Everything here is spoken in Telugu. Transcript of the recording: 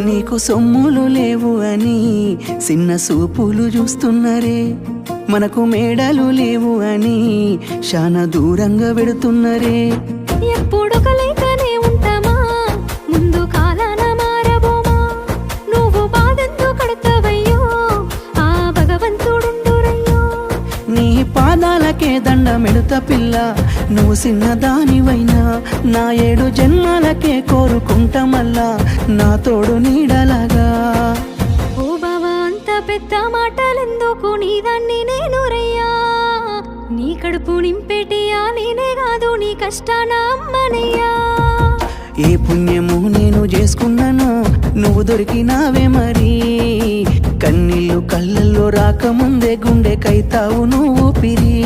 నీకు సొమ్ములు లేవు అని చిన్న సూపులు చూస్తున్నరే, మనకు మేడలు లేవు అని శానా దూరంగా పెడుతున్నరే. ఎప్పుడు కలైతనే ఉంటామా, ముందు కాలాన మారబోమా. నువ్వు బాధెందు కడతావయ్యో, ఆ భగవంతుడుండురయ్యో. నీ పాదాలకే దండమెడుత పిల్ల, నువ్వు చిన్నదానివైనా నా 7 జన్మాలకే కోరుకుంటా మల్లా నా తోడు నీడలాగా. ఓ బావా అంత పెద్ద మాటలెందుకు, నీదాన్ని నేను రయ్యా. నీ కడుపు నింపేటియా నేనే కాదు, నీ కష్టాన అమ్మనయ్యా. ఏ పుణ్యము నేను చేసుకున్నానో నువ్వు దొరికినావే మరి, కన్నీళ్ళు కళ్ళల్లో రాకముందే గుండె కైతావు నువ్వు పిరి.